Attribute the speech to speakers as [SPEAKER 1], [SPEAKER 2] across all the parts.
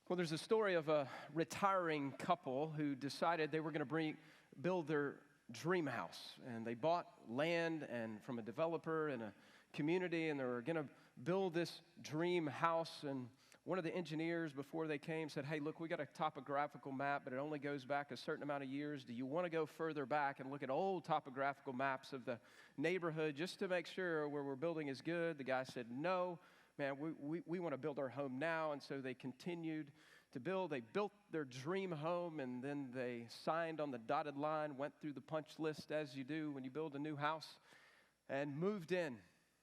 [SPEAKER 1] Well, there's a story of a retiring couple who decided they were going to build their dream house. And they bought land and from a developer in a community, and they were going to build this dream house. And one of the engineers, before they came, said, "Hey, look, we got a topographical map, but it only goes back a certain amount of years. Do you want to go further back and look at old topographical maps of the neighborhood just to make sure where we're building is good?" The guy said, "No. Man, we want to build our home now." And so they continued to build. They built their dream home, and then they signed on the dotted line, went through the punch list as you do when you build a new house, and moved in,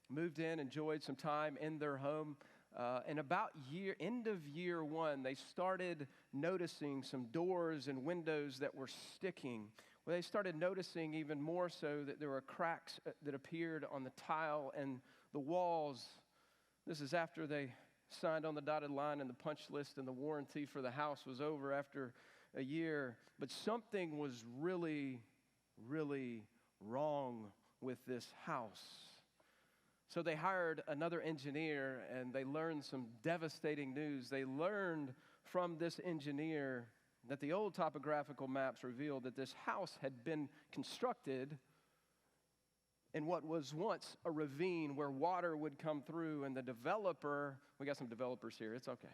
[SPEAKER 1] enjoyed some time in their home. And about end of year one, they started noticing some doors and windows that were sticking. Well, they started noticing even more so that there were cracks that appeared on the tile and the walls. This is after they signed on the dotted line and the punch list and the warranty for the house was over after a year. But something was really, really wrong with this house. So they hired another engineer, and they learned some devastating news. They learned from this engineer that the old topographical maps revealed that this house had been constructed in what was once a ravine where water would come through, and the developer, we got some developers here, it's okay.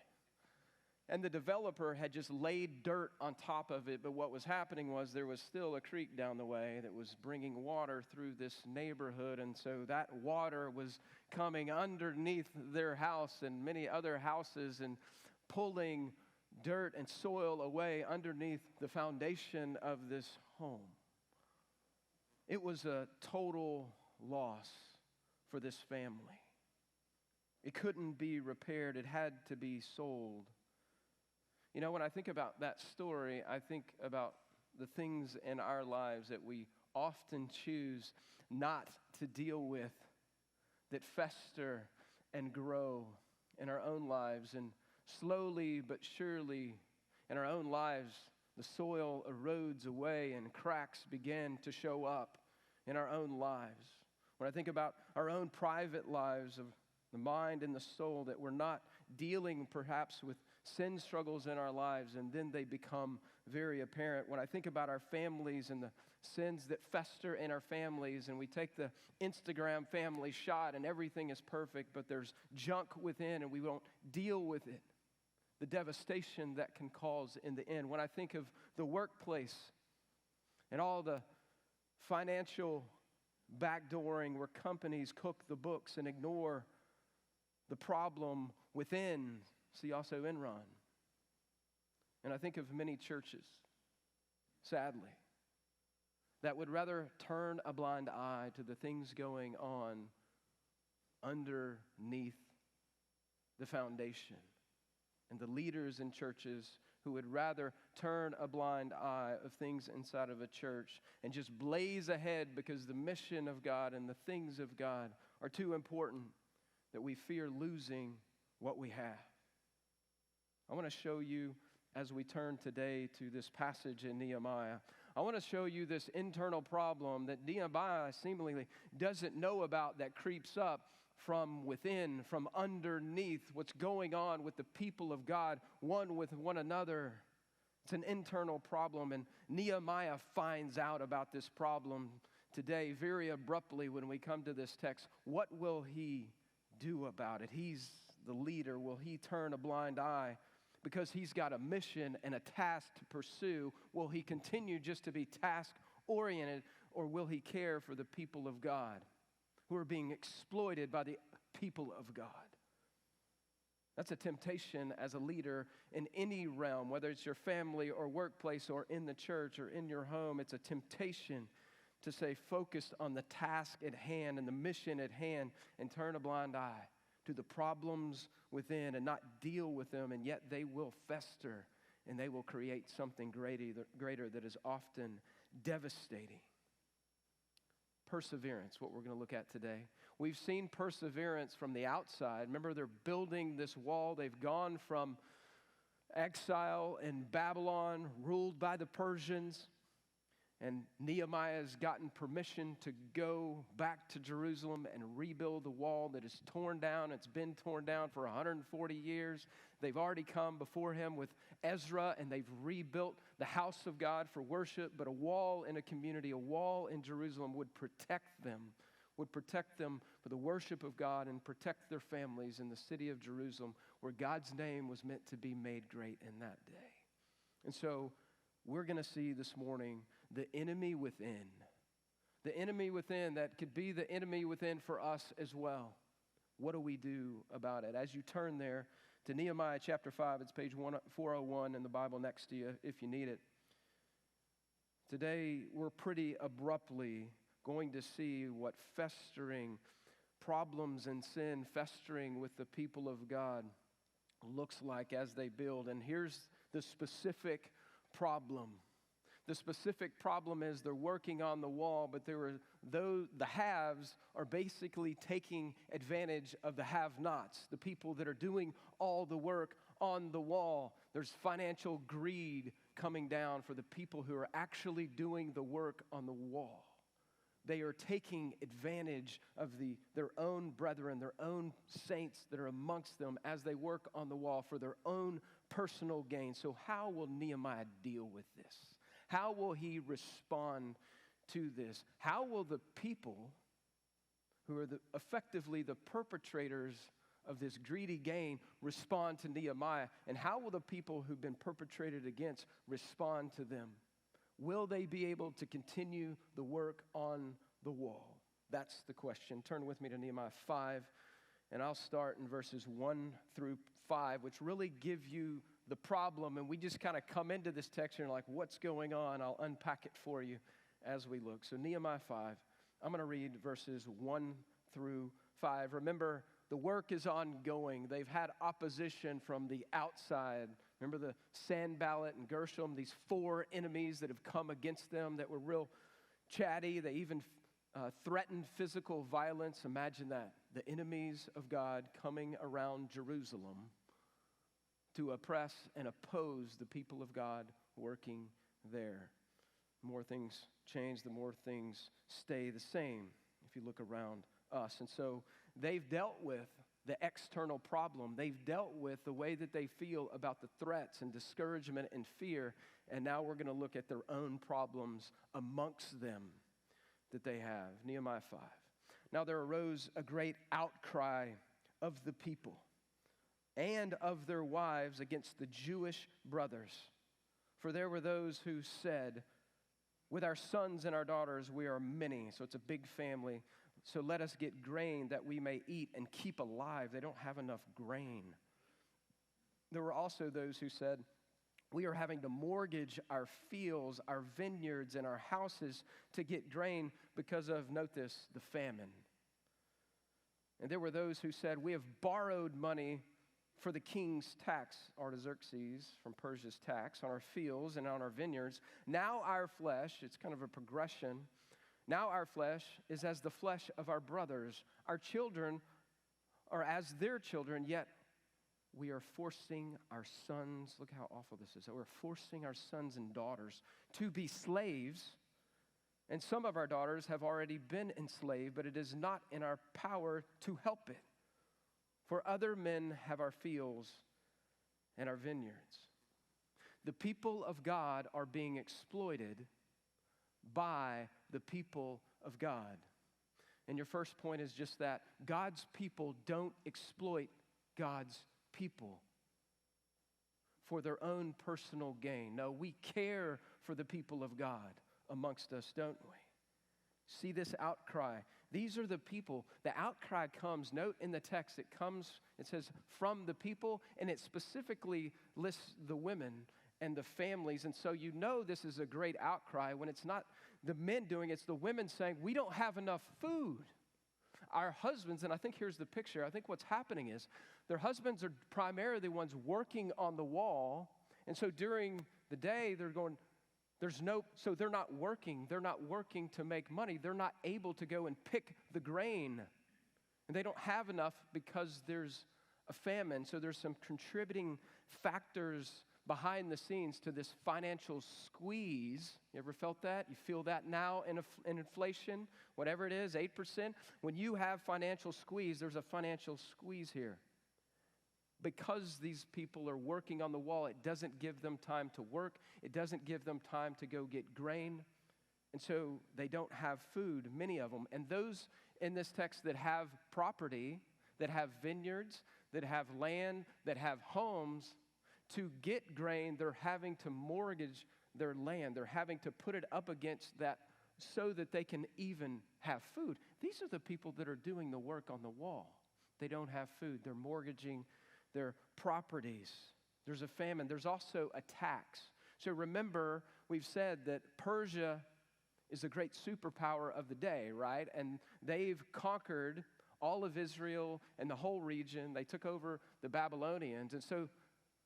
[SPEAKER 1] And the developer had just laid dirt on top of it, but what was happening was there was still a creek down the way that was bringing water through this neighborhood, and so that water was coming underneath their house and many other houses and pulling dirt and soil away underneath the foundation of this home. It was a total loss for this family. It couldn't be repaired. It had to be sold. You know, when I think about that story, I think about the things in our lives that we often choose not to deal with, that fester and grow in our own lives. And slowly but surely in our own lives, the soil erodes away and cracks begin to show up in our own lives. When I think about our own private lives of the mind and the soul, that we're not dealing perhaps with sin struggles in our lives, and then they become very apparent. When I think about our families and the sins that fester in our families, and we take the Instagram family shot and everything is perfect, but there's junk within and we won't deal with it. The devastation that can cause in the end. When I think of the workplace and all the financial backdooring where companies cook the books and ignore the problem within, see also Enron. And I think of many churches, sadly, that would rather turn a blind eye to the things going on underneath the foundation. And the leaders in churches who would rather turn a blind eye of things inside of a church and just blaze ahead because the mission of God and the things of God are too important, that we fear losing what we have. I want to show you, as we turn today to this passage in Nehemiah, I want to show you this internal problem that Nehemiah seemingly doesn't know about, that creeps up from within, from underneath, what's going on with the people of God, one with one another. It's an internal problem, and Nehemiah finds out about this problem today very abruptly when we come to this text. What will he do about it? He's the leader. Will he turn a blind eye because he's got a mission and a task to pursue? Will he continue just to be task-oriented, or will he care for the people of God who are being exploited by the people of God? That's a temptation as a leader in any realm, whether it's your family or workplace or in the church or in your home. It's a temptation to stay focused on the task at hand and the mission at hand and turn a blind eye to the problems within and not deal with them, and yet they will fester and they will create something greater that is often devastating. Perseverance, what we're going to look at today. We've seen perseverance from the outside. Remember, they're building this wall. They've gone from exile in Babylon, ruled by the Persians, And Nehemiah has gotten permission to go back to Jerusalem and rebuild the wall that is torn down. It's been torn down for 140 years. They've already come before him with Ezra, and they've rebuilt the house of God for worship. But a wall in a community, a wall in Jerusalem would protect them for the worship of God and protect their families in the city of Jerusalem, where God's name was meant to be made great in that day. And so we're going to see this morning the enemy within. The enemy within that could be the enemy within for us as well. What do we do about it? As you turn there to Nehemiah chapter 5, it's page 401 in the Bible next to you if you need it. Today, we're pretty abruptly going to see what festering problems and sin festering with the people of God looks like as they build. And here's the specific problem. The specific problem is they're working on the wall, but the haves are basically taking advantage of the have-nots, the people that are doing all the work on the wall. There's financial greed coming down for the people who are actually doing the work on the wall. They are taking advantage of their own brethren, their own saints that are amongst them as they work on the wall for their own personal gain. So how will Nehemiah deal with this? How will he respond to this? How will the people who are effectively the perpetrators of this greedy gain respond to Nehemiah? And how will the people who've been perpetrated against respond to them? Will they be able to continue the work on the wall? That's the question. Turn with me to Nehemiah 5, and I'll start in verses 1 through 5, which really give you the problem. And we just kind of come into this text and you're like, what's going on? I'll unpack it for you as we look. So Nehemiah 5, I'm going to read verses 1 through 5. Remember, the work is ongoing. They've had opposition from the outside. Remember the Sanballat and Gershom, these four enemies that have come against them that were real chatty. They even threatened physical violence. Imagine that. The enemies of God coming around Jerusalem to oppress and oppose the people of God working there. The more things change, the more things stay the same if you look around us. And so they've dealt with the external problem. They've dealt with the way that they feel about the threats and discouragement and fear. And now we're going to look at their own problems amongst them that they have. Nehemiah 5. Now there arose a great outcry of the people and of their wives against the Jewish brothers. For there were those who said, with our sons and our daughters we are many. So it's a big family. So let us get grain that we may eat and keep alive. They don't have enough grain. There were also those who said, we are having to mortgage our fields, our vineyards, and our houses to get grain because of, note this, the famine. And there were those who said, we have borrowed money for the king's tax, Artaxerxes, from Persia's tax, on our fields and on our vineyards. Now our flesh, it's kind of a progression. Now our flesh is as the flesh of our brothers. Our children are as their children, yet we are forcing our sons, look how awful this is, we're forcing our sons and daughters to be slaves. And some of our daughters have already been enslaved, but it is not in our power to help it. For other men have our fields and our vineyards. The people of God are being exploited by the people of God. And your first point is just that. God's people don't exploit God's people for their own personal gain. No, we care for the people of God amongst us, don't we? See this outcry. These are the people. The outcry comes, note in the text, it says from the people, and it specifically lists the women and the families. And so you know this is a great outcry when it's not the men doing it, it's the women saying, we don't have enough food. Our husbands, and I think here's the picture, I think what's happening is their husbands are primarily the ones working on the wall. And so during the day, they're going, so they're not working to make money. They're not able to go and pick the grain. And they don't have enough because there's a famine. So there's some contributing factors behind the scenes to this financial squeeze. You ever felt that? You feel that now in inflation, whatever it is, 8%. When you have financial squeeze, there's a financial squeeze here. Because these people are working on the wall, it doesn't give them time to work. It doesn't give them time to go get grain. And so they don't have food, many of them. And those in this text that have property, that have vineyards, that have land, that have homes, to get grain, they're having to mortgage their land. They're having to put it up against that so that they can even have food. These are the people that are doing the work on the wall. They don't have food. They're mortgaging their properties. There's a famine. There's also a tax. So remember, we've said that Persia is a great superpower of the day, right? And they've conquered all of Israel and the whole region. They took over the Babylonians. And so,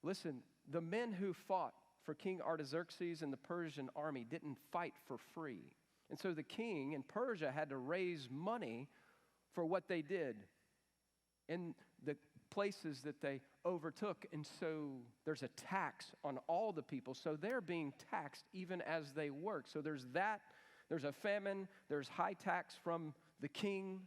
[SPEAKER 1] listen, the men who fought for King Artaxerxes and the Persian army didn't fight for free. And so the king in Persia had to raise money for what they did in the places that they overtook. And so there's a tax on all the people. So they're being taxed even as they work. So there's that. There's a famine. There's high tax from the king.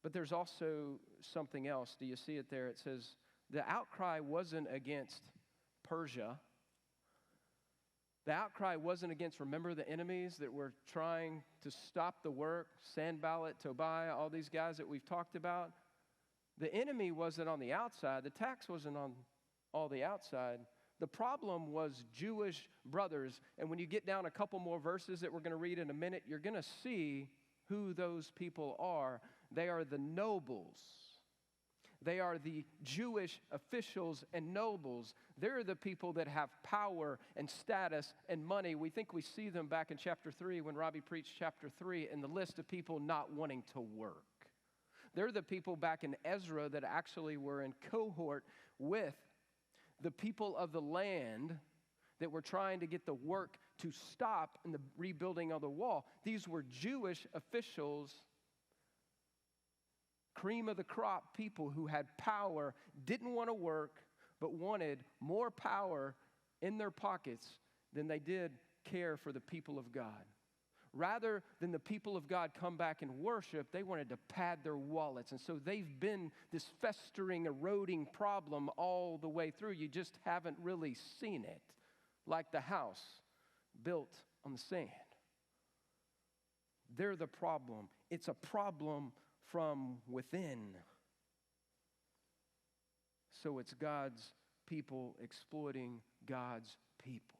[SPEAKER 1] But there's also something else. Do you see it there? It says the outcry wasn't against Persia. The outcry wasn't against, remember, the enemies that were trying to stop the work, Sanballat, Tobiah, all these guys that we've talked about. The enemy wasn't on the outside. The tax wasn't on all the outside. The problem was Jewish brothers. And when you get down a couple more verses that we're going to read in a minute, you're going to see who those people are. They are the nobles. They are the Jewish officials and nobles. They're the people that have power and status and money. We think we see them back in chapter 3 when Robbie preached chapter 3 in the list of people not wanting to work. They're the people back in Ezra that actually were in cohort with the people of the land that were trying to get the work to stop in the rebuilding of the wall. These were Jewish officials, cream of the crop people who had power, didn't want to work, but wanted more power in their pockets than they did care for the people of God. Rather than the people of God come back and worship, they wanted to pad their wallets. And so they've been this festering, eroding problem all the way through. You just haven't really seen it, like the house built on the sand. They're the problem. It's a problem from within. So it's God's people exploiting God's people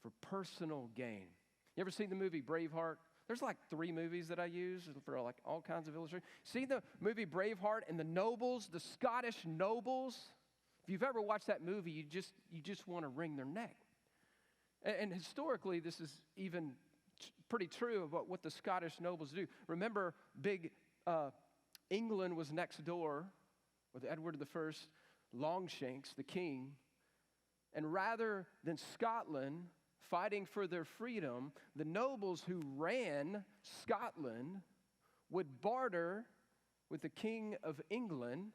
[SPEAKER 1] for personal gain. You ever seen the movie Braveheart? There's like 3 movies that I use for like all kinds of illustrations. See the movie Braveheart and the nobles, the Scottish nobles? If you've ever watched that movie, you just want to wring their neck. And historically, this is even pretty true about what the Scottish nobles do. Remember, England was next door with Edward I, Longshanks, the king. And rather than Scotland fighting for their freedom, the nobles who ran Scotland would barter with the King of England,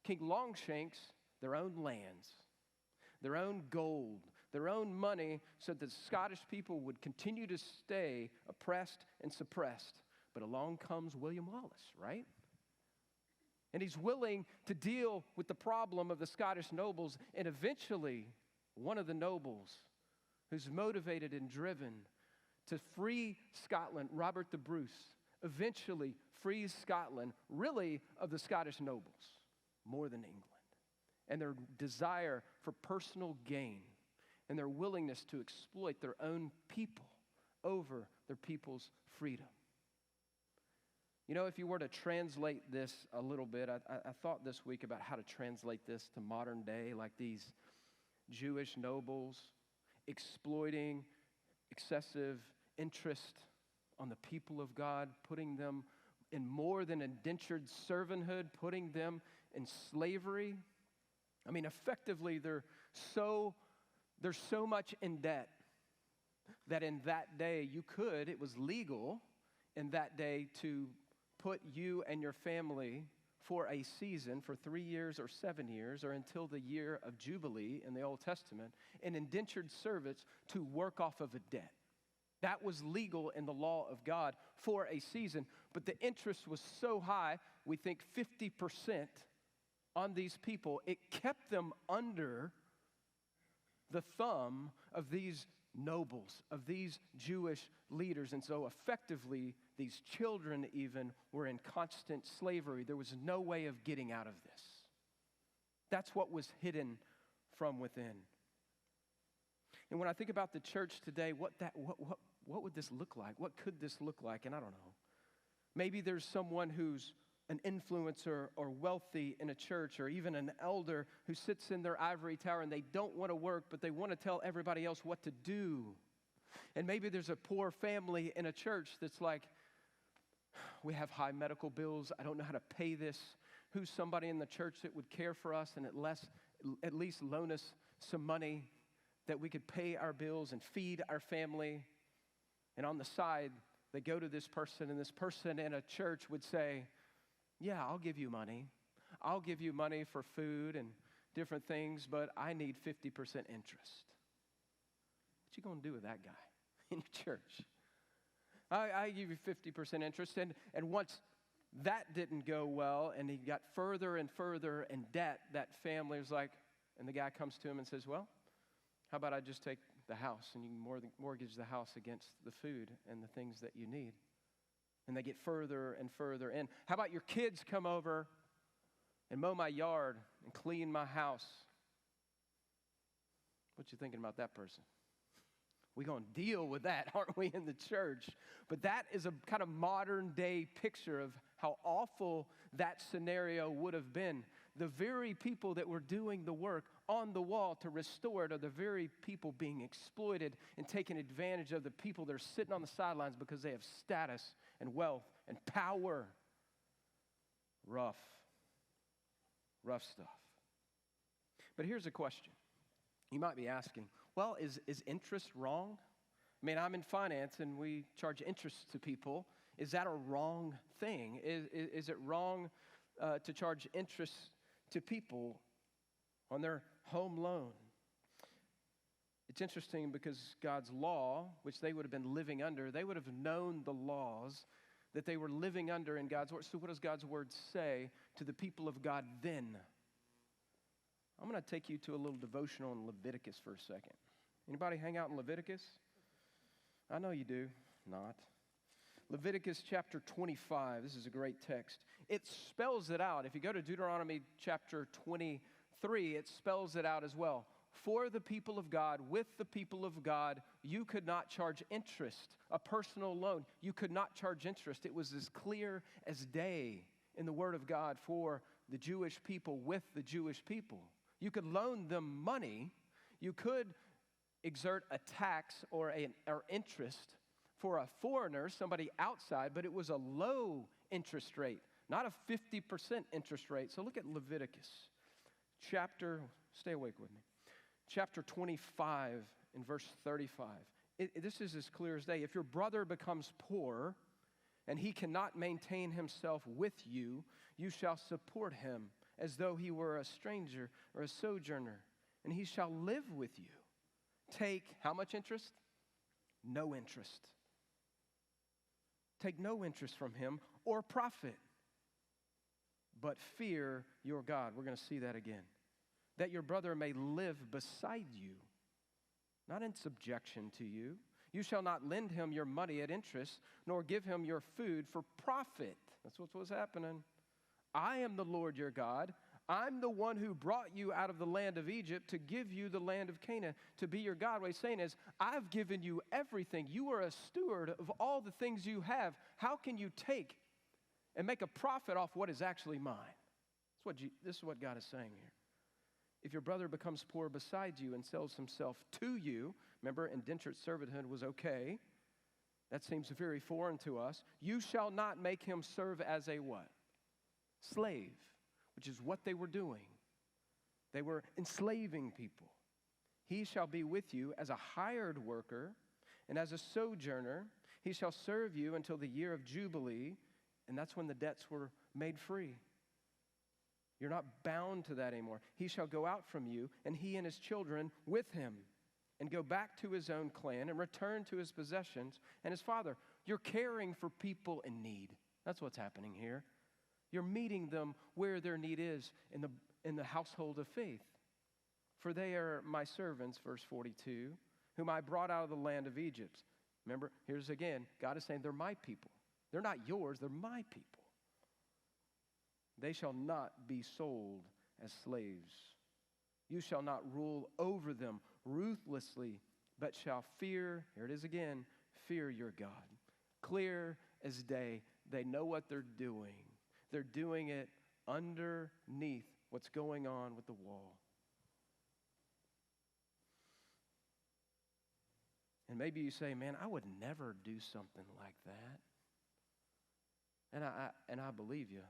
[SPEAKER 1] King Longshanks, their own lands, their own gold, their own money, so that the Scottish people would continue to stay oppressed and suppressed. But along comes William Wallace, right? And he's willing to deal with the problem of the Scottish nobles, and eventually one of the nobles who's motivated and driven to free Scotland, Robert the Bruce, eventually frees Scotland, really of the Scottish nobles, more than England. And their desire for personal gain and their willingness to exploit their own people over their people's freedom. You know, if you were to translate this a little bit, I thought this week about how to translate this to modern day, like these Jewish nobles exploiting excessive interest on the people of God, putting them in more than indentured servanthood, putting them in slavery. I mean, effectively, they're so much in debt that in that day it was legal in that day to put you and your family for a season, for 3 years or 7 years, or until the year of Jubilee in the Old Testament, an indentured servants to work off of a debt. That was legal in the law of God for a season, but the interest was so high, we think 50% on these people, it kept them under the thumb of these nobles, of these Jewish leaders. And so effectively, these children even were in constant slavery. There was no way of getting out of this. That's what was hidden from within. And when I think about the church today, what would this look like? What could this look like? And I don't know. Maybe there's someone who's an influencer or wealthy in a church, or even an elder who sits in their ivory tower and they don't want to work, but they want to tell everybody else what to do. And maybe there's a poor family in a church that's like, we have high medical bills. I don't know how to pay this. Who's somebody in the church that would care for us and at least loan us some money that we could pay our bills and feed our family? And on the side, they go to this person, and this person in a church would say, yeah, I'll give you money. I'll give you money for food and different things, but I need 50% interest. What you going to do with that guy in your church? I give you 50% interest. And once that didn't go well and he got further and further in debt, that family was like, and the guy comes to him and says, well, how about I just take the house and you can mortgage the house against the food and the things that you need? And they get further and further in. How about your kids come over and mow my yard and clean my house? What you thinking about that person? We're going to deal with that, aren't we, in the church? But that is a kind of modern day picture of how awful that scenario would have been. The very people that were doing the work on the wall to restore it are the very people being exploited and taken advantage of, the people that are sitting on the sidelines because they have status and wealth and power. Rough stuff. But here's a question. You might be asking, well, is interest wrong? I mean, I'm in finance and we charge interest to people. Is that a wrong thing? Is it wrong to charge interest to people on their home loan? It's interesting because God's law, which they would have been living under, they would have known the laws that they were living under in God's word. So what does God's word say to the people of God then? I'm going to take you to a little devotional in Leviticus for a second. Anybody hang out in Leviticus? I know you do. Not. Leviticus chapter 25. This is a great text. It spells it out. If you go to Deuteronomy chapter 23, it spells it out as well. For the people of God, with the people of God, you could not charge interest, a personal loan. You could not charge interest. It was as clear as day in the Word of God for the Jewish people with the Jewish people. You could loan them money. You could exert a tax or interest for a foreigner, somebody outside, but it was a low interest rate, not a 50% interest rate. So look at Leviticus stay awake with me, chapter 25 in verse 35. This is as clear as day. If your brother becomes poor and he cannot maintain himself with you, you shall support him as though he were a stranger or a sojourner, and he shall live with you. Take how much interest? No interest. Take no interest from him or profit, but fear your God. We're going to see that again. That your brother may live beside you, not in subjection to you. You shall not lend him your money at interest, nor give him your food for profit. That's what was happening. I am the Lord your God. I'm the one who brought you out of the land of Egypt to give you the land of Canaan to be your God. What he's saying is, I've given you everything. You are a steward of all the things you have. How can you take and make a profit off what is actually mine? This is what God is saying here. If your brother becomes poor beside you and sells himself to you, remember, indentured servanthood was okay. That seems very foreign to us. You shall not make him serve as a what? Slave, which is what they were doing. They were enslaving people. He shall be with you as a hired worker and as a sojourner. He shall serve you until the year of Jubilee, and that's when the debts were made free. You're not bound to that anymore. He shall go out from you, and he and his children with him, and go back to his own clan and return to his possessions and his father. You're caring for people in need. That's what's happening here. You're meeting them where their need is in the household of faith. For they are my servants, verse 42, whom I brought out of the land of Egypt. Remember, here's again, God is saying they're my people. They're not yours, they're my people. They shall not be sold as slaves. You shall not rule over them ruthlessly, but shall fear, here it is again, fear your God. Clear as day, they know what they're doing. They're doing it underneath what's going on with the wall. And maybe you say, man, I would never do something like that. And I believe you.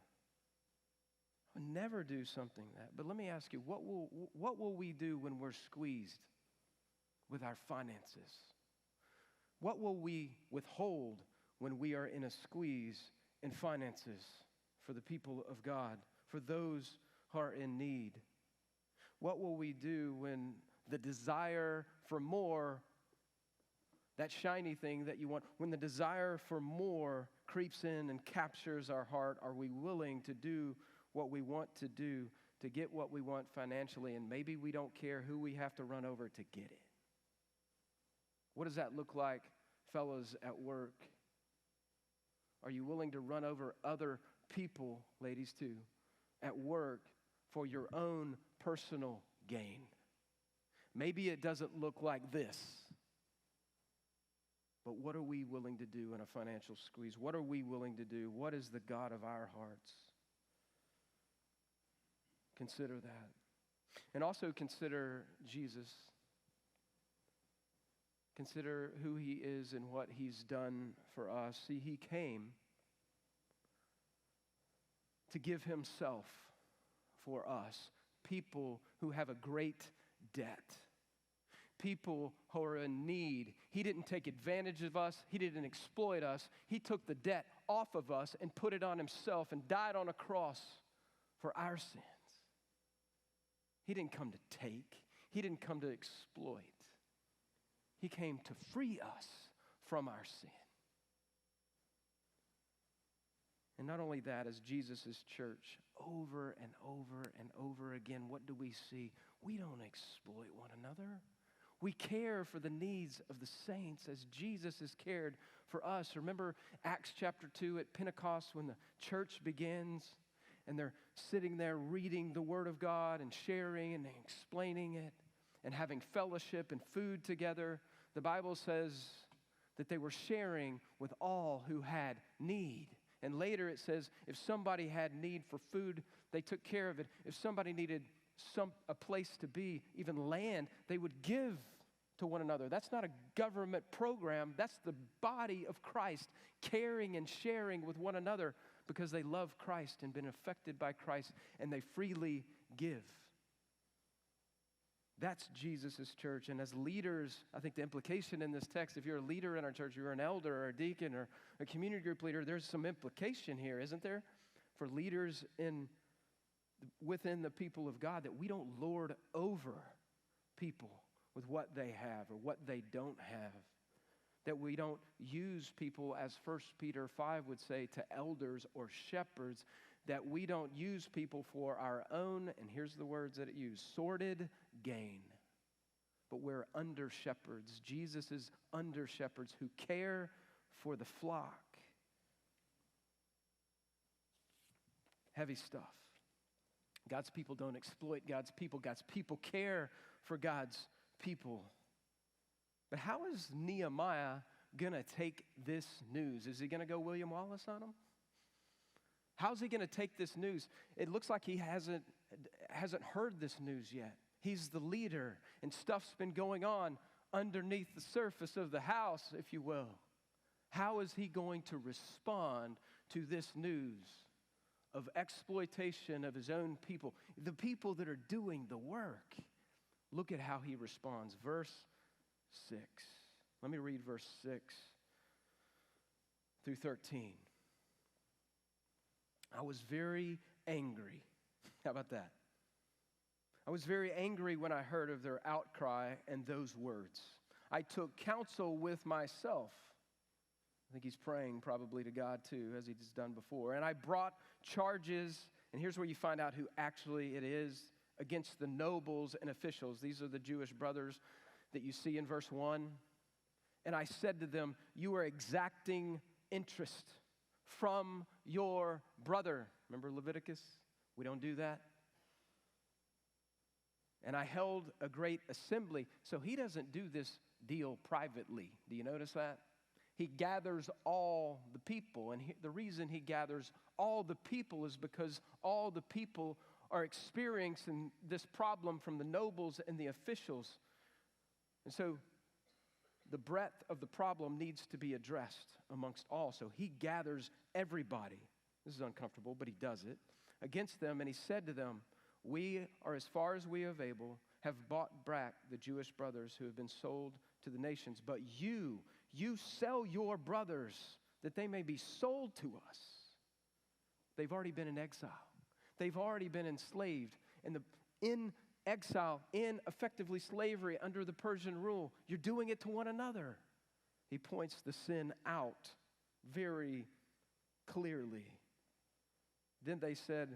[SPEAKER 1] I would never do something like that. But let me ask you, what will we do when we're squeezed with our finances? What will we withhold when we are in a squeeze in finances for the people of God, for those who are in need? What will we do when the desire for more, that shiny thing that you want, when the desire for more creeps in and captures our heart? Are we willing to do what we want to do to get what we want financially, and maybe we don't care who we have to run over to get it? What does that look like, fellows, at work? Are you willing to run over other people, ladies too, at work for your own personal gain? Maybe it doesn't look like this, but what are we willing to do in a financial squeeze? What are we willing to do? What is the God of our hearts? Consider that. And also consider Jesus. Consider who he is and what he's done for us. See, he came to give himself for us, people who have a great debt, people who are in need. He didn't take advantage of us. He didn't exploit us. He took the debt off of us and put it on himself and died on a cross for our sins. He didn't come to take. He didn't come to exploit. He came to free us from our sin. And not only that, as Jesus' church, over and over and over again, what do we see? We don't exploit one another. We care for the needs of the saints as Jesus has cared for us. Remember Acts chapter 2 at Pentecost when the church begins and they're sitting there reading the Word of God and sharing and explaining it and having fellowship and food together. The Bible says that they were sharing with all who had need. And later it says if somebody had need for food, they took care of it. If somebody needed a place to be, even land, they would give to one another. That's not a government program. That's the body of Christ caring and sharing with one another because they love Christ and been affected by Christ, and they freely give. That's Jesus' church. And as leaders, I think the implication in this text, if you're a leader in our church, you're an elder or a deacon or a community group leader, there's some implication here, isn't there? For leaders within the people of God, that we don't lord over people with what they have or what they don't have. That we don't use people, as 1 Peter 5 would say, to elders or shepherds. That we don't use people for our own, and here's the words that it used, sordid gain. But we're under shepherds. Jesus is under shepherds who care for the flock. Heavy stuff. God's people don't exploit God's people. God's people care for God's people. But how is Nehemiah going to take this news? Is he going to go William Wallace on them? How's he going to take this news? It looks like he hasn't heard this news yet. He's the leader, and stuff's been going on underneath the surface of the house, if you will. How is he going to respond to this news of exploitation of his own people, the people that are doing the work? Look at how he responds. Verse 6. Let me read verse 6 through 13. I was very angry How about that? I was very angry when I heard of their outcry and those words. I took counsel with myself. I think he's praying probably to God too, as he's done before. And I brought charges, and here's where you find out who actually it is, against the nobles and officials. These are the Jewish brothers that you see in verse 1. And I said to them, you are exacting interest from your brother. Remember Leviticus? We don't do that. And I held a great assembly. So he doesn't do this deal privately. Do you notice that? He gathers all the people. And the reason he gathers all the people is because all the people are experiencing this problem from the nobles and the officials. And so the breadth of the problem needs to be addressed amongst all. So he gathers everybody. This is uncomfortable, but he does it. Against them, and he said to them, we are, as far as we have able, have bought back the Jewish brothers who have been sold to the nations. But you sell your brothers that they may be sold to us. They've already been in exile. They've already been enslaved. And in exile, in effectively slavery under the Persian rule, you're doing it to one another. He points the sin out very clearly. Then they said,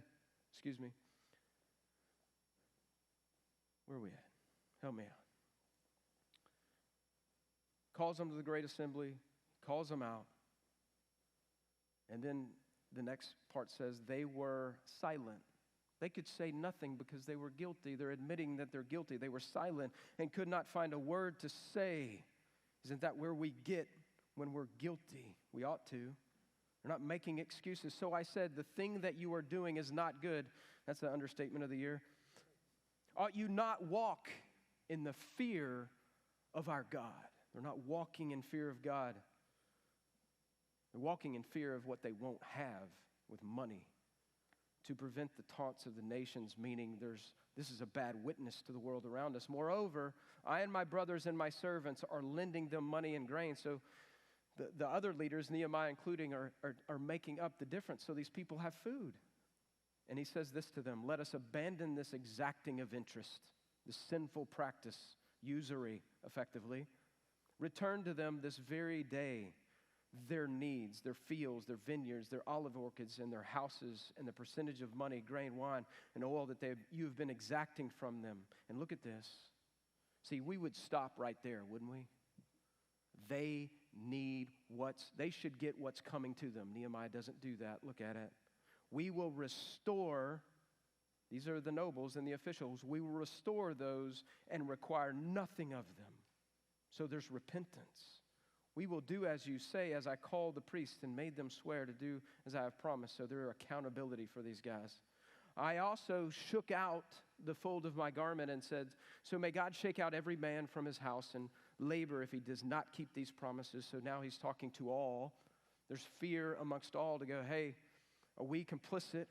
[SPEAKER 1] where are we at? Help me out. Calls them to the great assembly, calls them out. And then the next part says they were silent. They could say nothing because they were guilty. They're admitting that they're guilty. They were silent and could not find a word to say. Isn't that where we get when we're guilty? We ought to. They're not making excuses. So I said, the thing that you are doing is not good. That's the understatement of the year. Ought you not walk in the fear of our God? They're not walking in fear of God. They're walking in fear of what they won't have with money. To prevent the taunts of the nations, meaning this is a bad witness to the world around us. Moreover, I and my brothers and my servants are lending them money and grain. So the other leaders, Nehemiah including, are making up the difference so these people have food. And he says this to them, let us abandon this exacting of interest, this sinful practice, usury, effectively. Return to them this very day their needs, their fields, their vineyards, their olive orchards, and their houses, and the percentage of money, grain, wine, and oil that you've been exacting from them. And look at this. See, we would stop right there, wouldn't we? They should get what's coming to them. Nehemiah doesn't do that. Look at it. We will restore, these are the nobles and the officials, we will restore those and require nothing of them. So there's repentance. We will do as you say, as I called the priests and made them swear to do as I have promised. So there are accountability for these guys. I also shook out the fold of my garment and said, so may God shake out every man from his house and labor if he does not keep these promises. So now he's talking to all. There's fear amongst all to go, hey, are we complicit?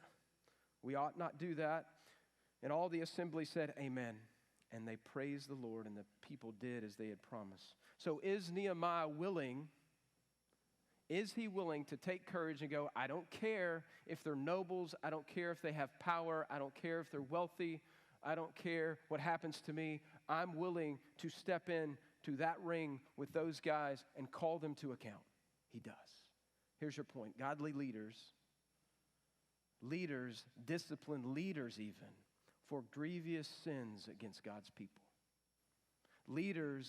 [SPEAKER 1] We ought not do that. And all the assembly said, amen. And they praised the Lord, and the people did as they had promised. So is Nehemiah willing? Is he willing to take courage and go, I don't care if they're nobles. I don't care if they have power. I don't care if they're wealthy. I don't care what happens to me. I'm willing to step in to that ring with those guys and call them to account. He does. Here's your point. Godly leaders discipline leaders even for grievous sins against God's people.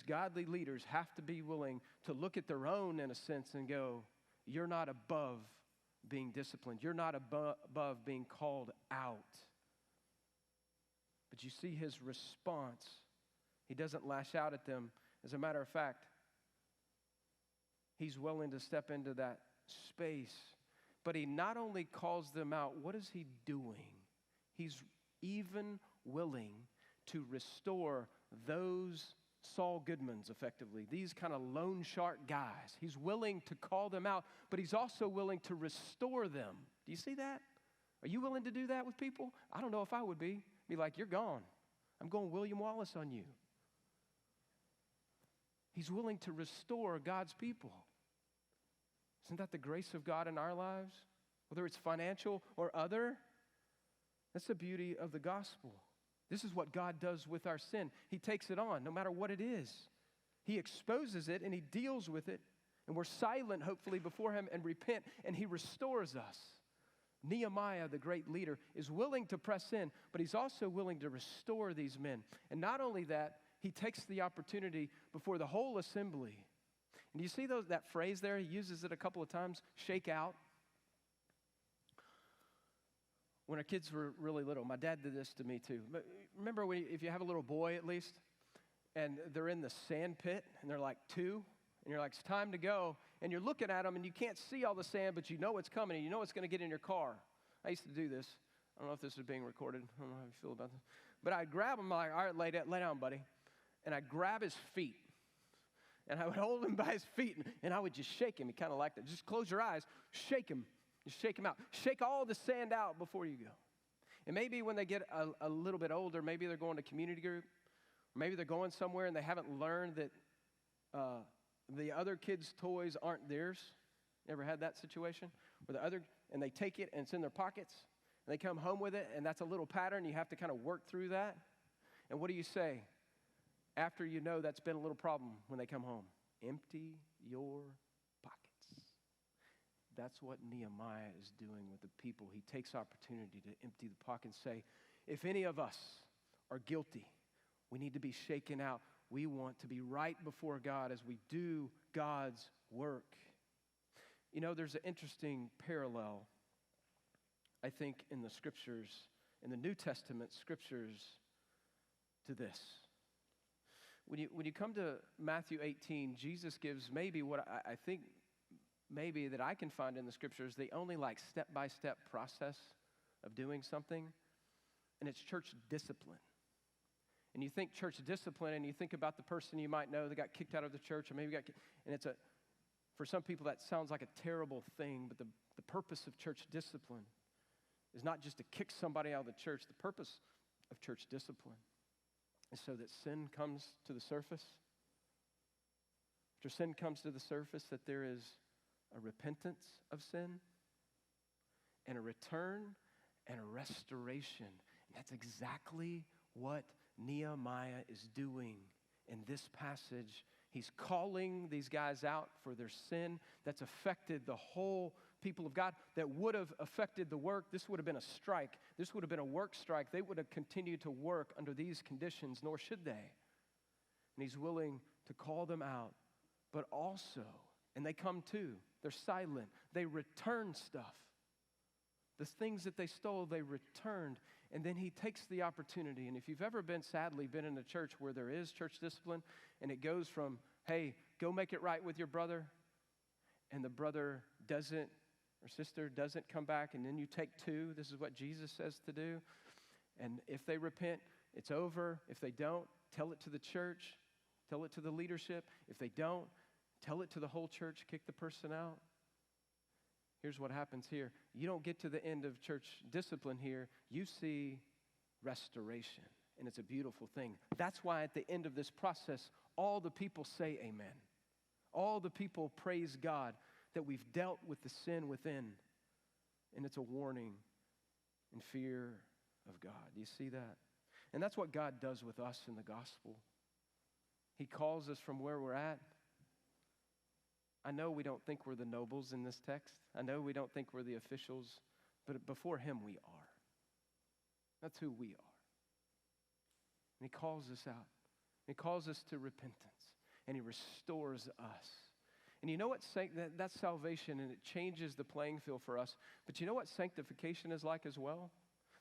[SPEAKER 1] Godly leaders have to be willing to look at their own, in a sense, and go, you're not above being disciplined. You're not above being called out. But you see his response. He doesn't lash out at them. As a matter of fact, he's willing to step into that space. But he not only calls them out, what is he doing? He's even willing to restore those Saul Goodmans, effectively, these kind of loan shark guys. He's willing to call them out, but he's also willing to restore them. Do you see that? Are you willing to do that with people? I don't know if I would be. Be like, you're gone. I'm going William Wallace on you. He's willing to restore God's people. Isn't that the grace of God in our lives? Whether it's financial or other. That's the beauty of the gospel. This is what God does with our sin. He takes it on, no matter what it is. He exposes it and he deals with it. And we're silent, hopefully, before him and repent, and he restores us. Nehemiah, the great leader, is willing to press in, but he's also willing to restore these men. And not only that, he takes the opportunity before the whole assembly. And you see that phrase there? He uses it a couple of times, shake out. When our kids were really little, my dad did this to me too. But remember if you have a little boy at least, and they're in the sand pit, and they're like 2, and you're like, it's time to go, and you're looking at them, and you can't see all the sand, but you know it's coming, and you know it's going to get in your car. I used to do this. I don't know if this is being recorded. I don't know how you feel about this. But I'd grab him, like, all right, lay down, buddy. And I'd grab his feet, and I would hold him by his feet, and I would just shake him. He kind of liked it. Just close your eyes, shake him. Just shake him out. Shake all the sand out before you go. And maybe when they get a little bit older, maybe they're going to community group, or maybe they're going somewhere and they haven't learned that the other kids' toys aren't theirs. Ever had that situation? And they take it and it's in their pockets, and they come home with it, and that's a little pattern. You have to kind of work through that. And what do you say after you know that's been a little problem when they come home? Empty your pockets. That's what Nehemiah is doing with the people. He takes opportunity to empty the pocket and say, if any of us are guilty, we need to be shaken out. We want to be right before God as we do God's work. You know, there's an interesting parallel, I think, in the scriptures, in the New Testament scriptures, to this. When you come to Matthew 18, Jesus gives maybe what I think maybe that I can find in the scriptures, the only like step-by-step process of doing something, and it's church discipline. And you think church discipline, and you think about the person you might know that got kicked out of the church, or maybe for some people that sounds like a terrible thing, but the purpose of church discipline is not just to kick somebody out of the church. The purpose of church discipline is so that sin comes to the surface. After sin comes to the surface, that there is a repentance of sin and a return and a restoration. And that's exactly what Nehemiah is doing in this passage. He's calling these guys out for their sin that's affected the whole people of God, that would have affected the work. This would have been a strike. This would have been a work strike. They would have continued to work under these conditions, nor should they. And he's willing to call them out, but also, and they come too, they're silent. They return stuff. The things that they stole, they returned. And then he takes the opportunity. And if you've ever sadly been in a church where there is church discipline, and it goes from, hey, go make it right with your brother, and the brother doesn't, or sister doesn't come back, and then you take 2. This is what Jesus says to do. And if they repent, it's over. If they don't, tell it to the church. Tell it to the leadership. If they don't, tell it to the whole church. Kick the person out. Here's what happens here. You don't get to the end of church discipline here. You see restoration, and it's a beautiful thing. That's why at the end of this process, all the people say amen. All the people praise God that we've dealt with the sin within, and it's a warning and fear of God. Do you see that? And that's what God does with us in the gospel. He calls us from where we're at. I know we don't think we're the nobles in this text. I know we don't think we're the officials, but before him we are. That's who we are. And he calls us out. He calls us to repentance, and he restores us. And you know what? That's salvation, and it changes the playing field for us. But you know what sanctification is like as well?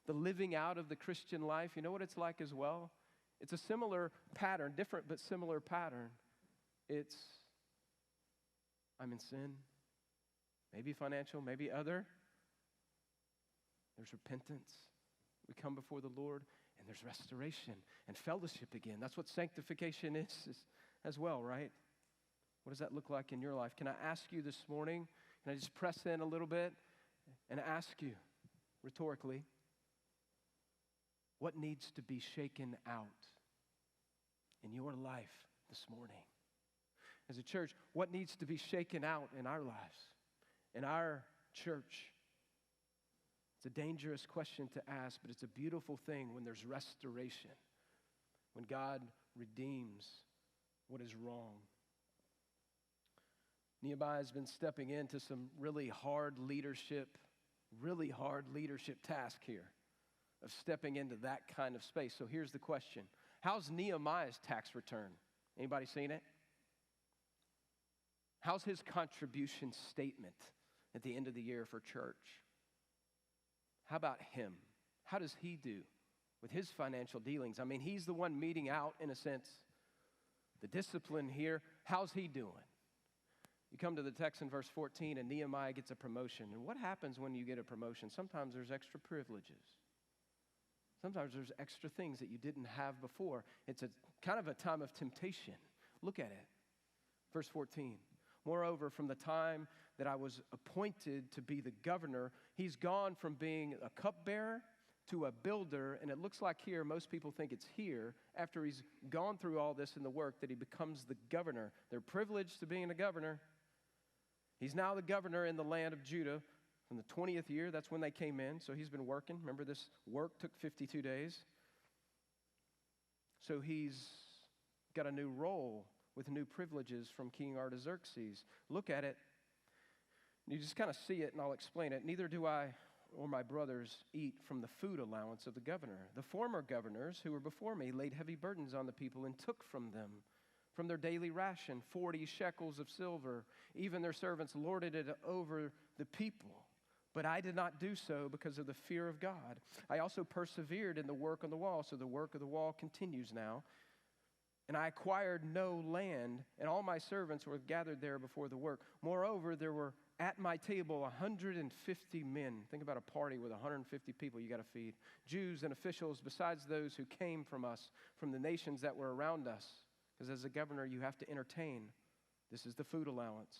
[SPEAKER 1] The living out of the Christian life, you know what it's like as well? It's a similar pattern, different but similar pattern. It's I'm in sin, maybe financial, maybe other. There's repentance. We come before the Lord, and there's restoration and fellowship again. That's what sanctification is as well, right? What does that look like in your life? Can I ask you this morning, can I just press in a little bit and ask you rhetorically, what needs to be shaken out in your life this morning? As a church, what needs to be shaken out in our lives, in our church? It's a dangerous question to ask, but it's a beautiful thing when there's restoration, when God redeems what is wrong. Nehemiah has been stepping into some really hard leadership task here of stepping into that kind of space. So here's the question. How's Nehemiah's tax return? Anybody seen it? How's his contribution statement at the end of the year for church? How about him? How does he do with his financial dealings? I mean, he's the one meting out, in a sense, the discipline here. How's he doing? You come to the text in verse 14, and Nehemiah gets a promotion. And what happens when you get a promotion? Sometimes there's extra privileges. Sometimes there's extra things that you didn't have before. It's a kind of a time of temptation. Look at it. Verse 14. Moreover, from the time that I was appointed to be the governor, he's gone from being a cupbearer to a builder. And it looks like here, most people think it's here, after he's gone through all this in the work, that he becomes the governor. They're privileged to being a governor. He's now the governor in the land of Judah from the 20th year. That's when they came in. So he's been working. Remember, this work took 52 days. So he's got a new role with new privileges from King Artaxerxes. Look at it. You just kind of see it, and I'll explain it. Neither do I or my brothers eat from the food allowance of the governor. The former governors who were before me laid heavy burdens on the people and took from them, from their daily ration, 40 shekels of silver. Even their servants lorded it over the people. But I did not do so because of the fear of God. I also persevered in the work on the wall, so the work of the wall continues now. And I acquired no land, and all my servants were gathered there before the work. Moreover, there were at my table 150 men. Think about a party with 150 people you got to feed. Jews and officials, besides those who came from us, from the nations that were around us. Because as a governor, you have to entertain. This is the food allowance.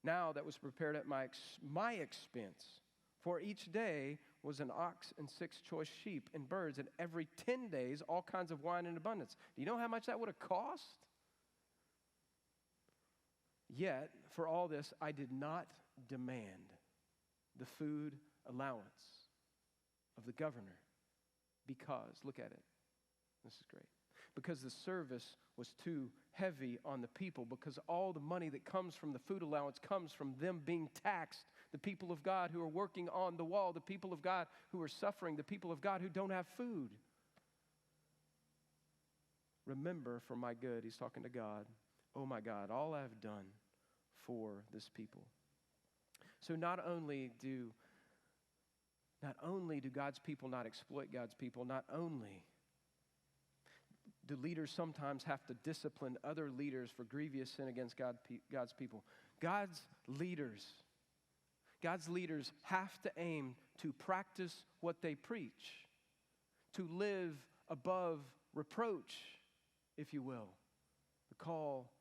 [SPEAKER 1] Now that was prepared at my expense. For each day was an ox and 6 choice sheep and birds, and every 10 days all kinds of wine in abundance. Do you know how much that would have cost? Yet, for all this, I did not demand the food allowance of the governor because, look at it, this is great, because the service was too heavy on the people, because all the money that comes from the food allowance comes from them being taxed, the people of God who are working on the wall, the people of God who are suffering, the people of God who don't have food. Remember for my good, he's talking to God, oh my God, all I've done for this people. So not only do God's people not exploit God's people, not only do leaders sometimes have to discipline other leaders for grievous sin against God's people. God's leaders have to aim to practice what they preach, to live above reproach, if you will. The call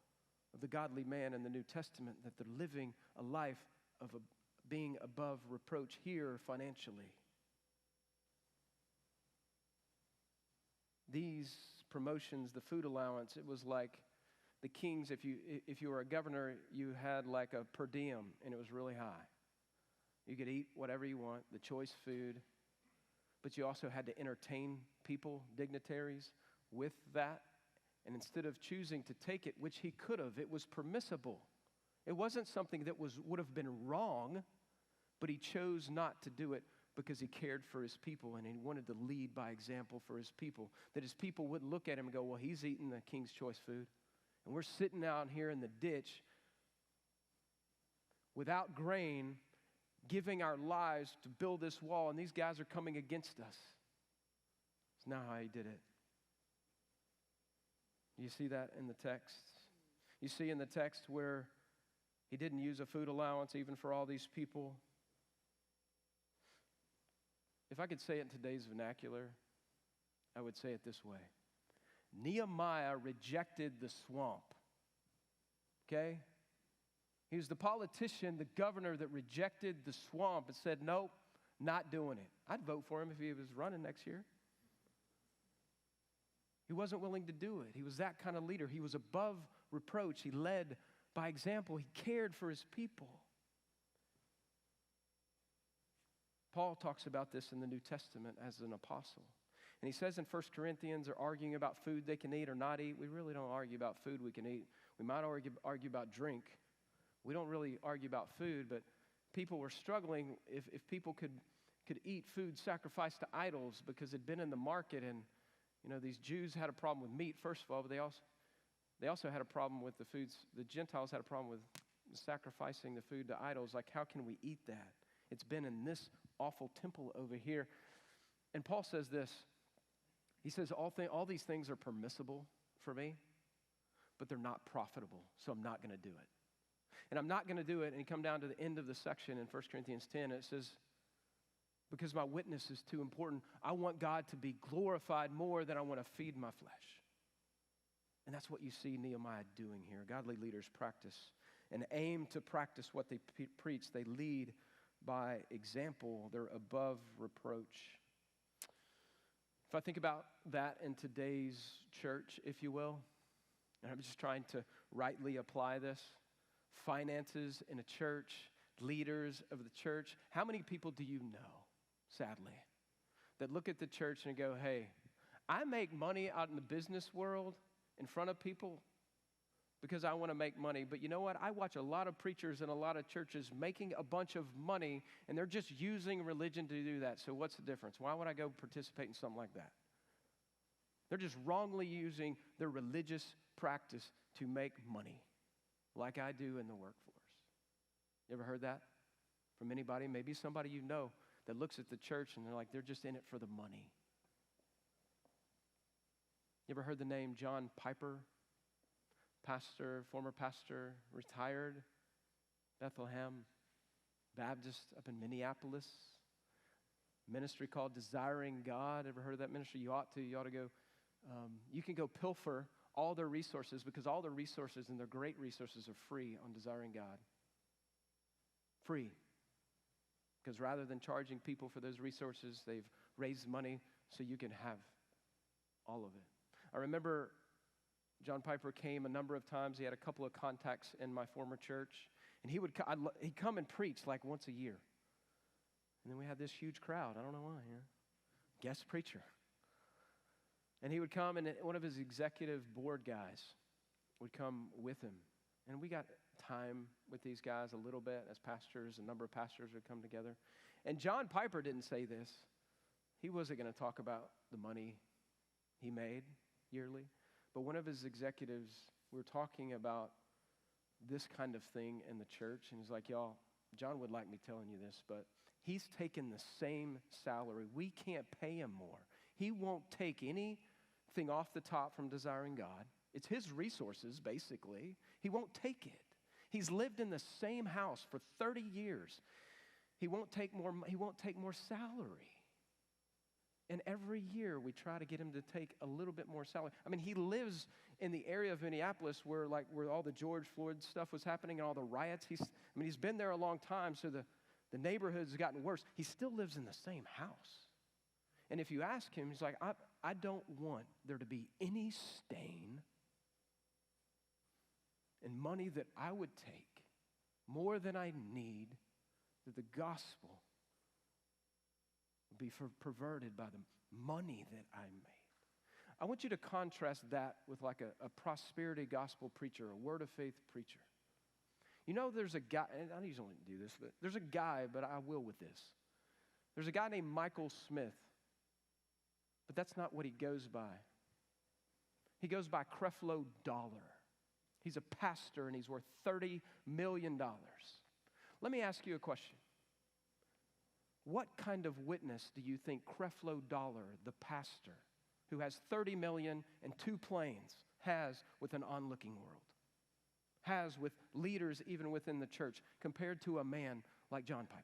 [SPEAKER 1] of the godly man in the New Testament, that they're living a life of being above reproach here financially. These promotions, the food allowance, it was like the kings, if you were a governor, you had like a per diem, and it was really high. You could eat whatever you want, the choice food, but you also had to entertain people, dignitaries, with that. And instead of choosing to take it, which he could have, it was permissible. It wasn't something that would have been wrong, but he chose not to do it because he cared for his people and he wanted to lead by example for his people. That his people wouldn't look at him and go, well, he's eating the king's choice food. And we're sitting out here in the ditch without grain, giving our lives to build this wall, and these guys are coming against us. It's not how he did it. You see that in the text? You see in the text where he didn't use a food allowance even for all these people. If I could say it in today's vernacular, I would say it this way. Nehemiah rejected the swamp. Okay? He was the politician, the governor that rejected the swamp and said, nope, not doing it. I'd vote for him if he was running next year. He wasn't willing to do it. He was that kind of leader. He was above reproach. He led by example. He cared for his people. Paul talks about this in the New Testament as an apostle. And he says in 1 Corinthians, they're arguing about food they can eat or not eat. We really don't argue about food we can eat. We might argue about drink. We don't really argue about food, but people were struggling if people could eat food sacrificed to idols because it'd been in the market. And, these Jews had a problem with meat, first of all, but they also had a problem with the foods. The Gentiles had a problem with sacrificing the food to idols. Like, how can we eat that? It's been in this awful temple over here. And Paul says this. He says, all these things are permissible for me, but they're not profitable, so I'm not going to do it. And I'm not going to do it, and you come down to the end of the section in 1 Corinthians 10, and it says, because my witness is too important, I want God to be glorified more than I want to feed my flesh. And that's what you see Nehemiah doing here. Godly leaders practice and aim to practice what they preach. They lead by example. They're above reproach. If I think about that in today's church, if you will, and I'm just trying to rightly apply this, finances in a church, leaders of the church, how many people do you know, sadly, that look at the church and go, hey, I make money out in the business world in front of people because I want to make money. But you know what? I watch a lot of preachers in a lot of churches making a bunch of money, and they're just using religion to do that. So what's the difference? Why would I go participate in something like that? They're just wrongly using their religious practice to make money, like I do in the workforce. You ever heard that from anybody? Maybe somebody you know that looks at the church and they're like, they're just in it for the money. You ever heard the name John Piper? Pastor, former pastor, retired, Bethlehem Baptist up in Minneapolis. Ministry called Desiring God. Ever heard of that ministry? You ought to go. You can go pilfer all their resources, because all their resources and their great resources are free on Desiring God. Free. Because rather than charging people for those resources, they've raised money so you can have all of it. I remember John Piper came a number of times. He had a couple of contacts in my former church. And he'd come and preach like once a year. And then we had this huge crowd. I don't know why. Guest preacher. And he would come, and one of his executive board guys would come with him. And we got time with these guys a little bit as pastors. A number of pastors would come together. And John Piper didn't say this. He wasn't going to talk about the money he made yearly. But one of his executives, we were talking about this kind of thing in the church. And he's like, y'all, John would like me telling you this, but he's taking the same salary. We can't pay him more. He won't take anything off the top from Desiring God. It's his resources, basically. He won't take it. He's lived in the same house for 30 years. He won't take more salary. And every year we try to get him to take a little bit more salary. I mean, he lives in the area of Minneapolis where all the George Floyd stuff was happening and all the riots. He's been there a long time, so the neighborhood's gotten worse. He still lives in the same house. And if you ask him, he's like, I don't want there to be any stain in money that I would take more than I need, that the gospel be perverted by the money that I made. I want you to contrast that with like a prosperity gospel preacher, a word of faith preacher. You know, there's a guy, and I usually don't do this, but there's a guy, but I will with this. There's a guy named Michael Smith, but that's not what he goes by. He goes by Creflo Dollar. He's a pastor, and he's worth $30 million. Let me ask you a question. What kind of witness do you think Creflo Dollar, the pastor, who has 30 million and 2 planes, has with an onlooking world? Has with leaders even within the church, compared to a man like John Piper?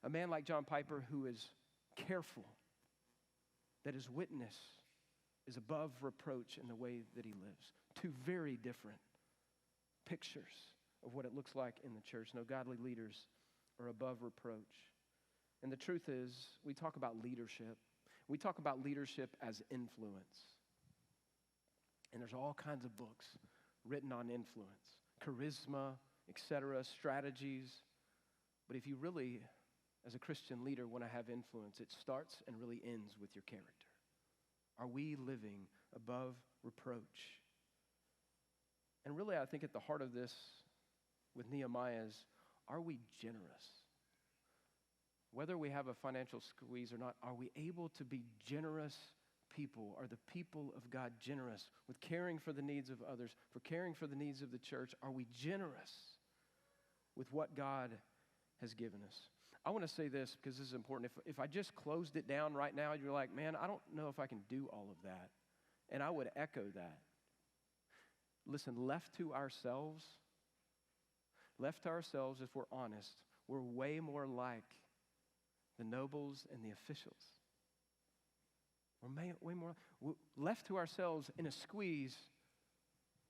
[SPEAKER 1] A man like John Piper who is careful that his witness is above reproach in the way that he lives. 2 very different pictures of what it looks like in the church. No, godly leaders are above reproach. And the truth is, we talk about leadership. We talk about leadership as influence. And there's all kinds of books written on influence, charisma, etc., strategies. But if you really, as a Christian leader, want to have influence, it starts and really ends with your character. Are we living above reproach? And really, I think at the heart of this with Nehemiah is, are we generous? Whether we have a financial squeeze or not, are we able to be generous people? Are the people of God generous with caring for the needs of others, for caring for the needs of the church? Are we generous with what God has given us? I want to say this because this is important. If I just closed it down right now, you're like, man, I don't know if I can do all of that. And I would echo that. Listen, left to ourselves, if we're honest, we're way more like the nobles and the officials. We're way more, left to ourselves in a squeeze,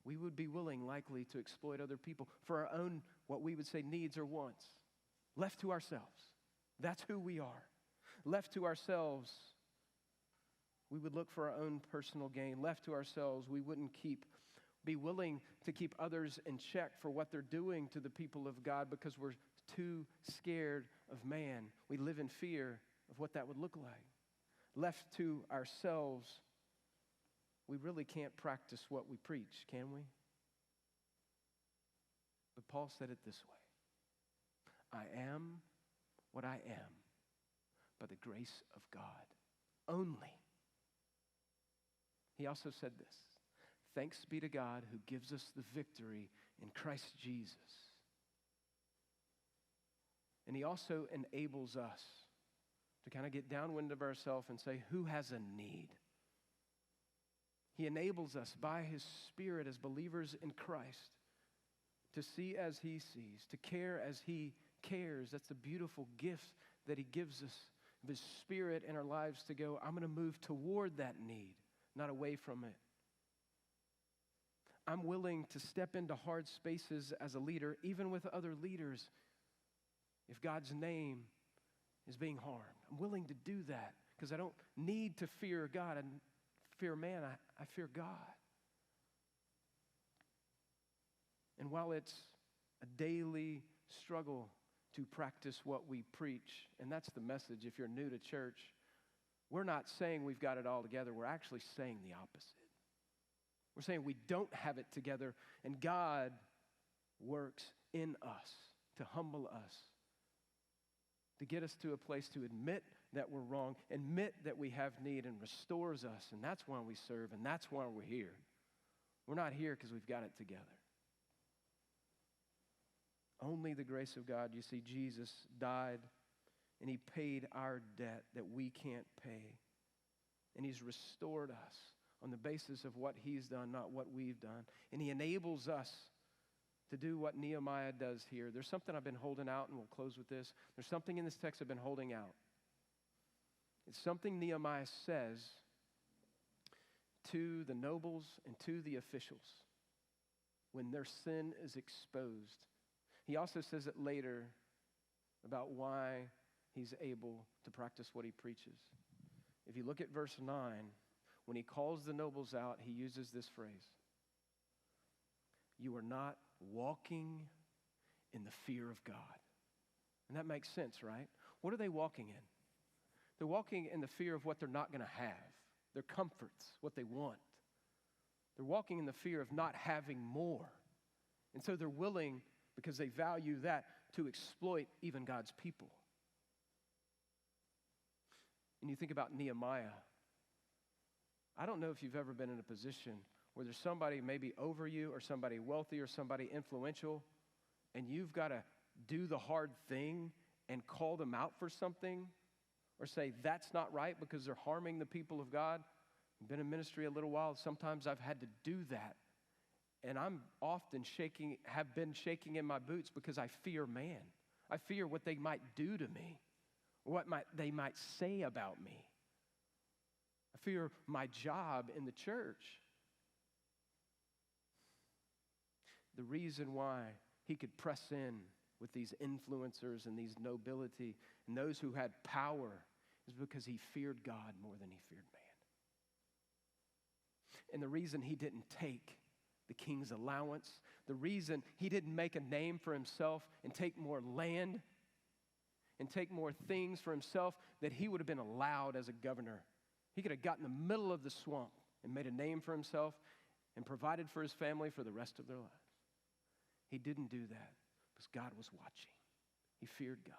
[SPEAKER 1] we would be willing likely to exploit other people for our own, what we would say, needs or wants. Left to ourselves. That's who we are. Left to ourselves, we would look for our own personal gain. Left to ourselves, we wouldn't be willing to keep others in check for what they're doing to the people of God because we're too scared of man. We live in fear of what that would look like. Left to ourselves, we really can't practice what we preach, can we? But Paul said it this way: I am what I am by the grace of God only. He also said this: thanks be to God who gives us the victory in Christ Jesus. And he also enables us to kind of get downwind of ourselves and say, who has a need? He enables us by his Spirit as believers in Christ to see as he sees, to care as he cares. That's the beautiful gift that he gives us, of his Spirit in our lives to go, I'm going to move toward that need, not away from it. I'm willing to step into hard spaces as a leader, even with other leaders, if God's name is being harmed. I'm willing to do that because I don't need to fear God and fear man. I fear God. And while it's a daily struggle to practice what we preach, and that's the message if you're new to church, we're not saying we've got it all together. We're actually saying the opposite. We're saying we don't have it together, and God works in us to humble us, to get us to a place to admit that we're wrong, admit that we have need, and restores us. And that's why we serve, and that's why we're here. We're not here because we've got it together. Only the grace of God. You see, Jesus died, and he paid our debt that we can't pay. And he's restored us on the basis of what he's done, not what we've done. And he enables us to do what Nehemiah does here. There's something I've been holding out, and we'll close with this. There's something in this text I've been holding out. It's something Nehemiah says to the nobles and to the officials when their sin is exposed. He also says it later about why he's able to practice what he preaches. If you look at verse 9, when he calls the nobles out, he uses this phrase: you are not walking in the fear of God. And that makes sense, right? What are they walking in? They're walking in the fear of what they're not going to have, their comforts, what they want. They're walking in the fear of not having more. And so they're willing, because they value that, to exploit even God's people. And you think about Nehemiah. I don't know if you've ever been in a position where there's somebody maybe over you or somebody wealthy or somebody influential, and you've got to do the hard thing and call them out for something or say that's not right because they're harming the people of God. I've been in ministry a little while. Sometimes I've had to do that. And I'm often have been shaking in my boots because I fear man. I fear what they might do to me, what they might say about me. I fear my job in the church. The reason why he could press in with these influencers and these nobility and those who had power is because he feared God more than he feared man. And the reason he didn't take the king's allowance, the reason he didn't make a name for himself and take more land and take more things for himself that he would have been allowed as a governor. He could have gotten in the middle of the swamp and made a name for himself and provided for his family for the rest of their lives. He didn't do that because God was watching. He feared God.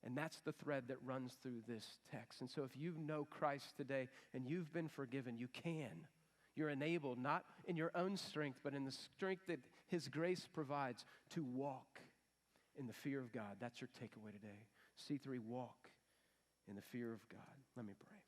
[SPEAKER 1] And that's the thread that runs through this text. And so if you know Christ today and you've been forgiven, you can. You're enabled, not in your own strength, but in the strength that his grace provides, to walk in the fear of God. That's your takeaway today. C3, walk in the fear of God. Let me pray.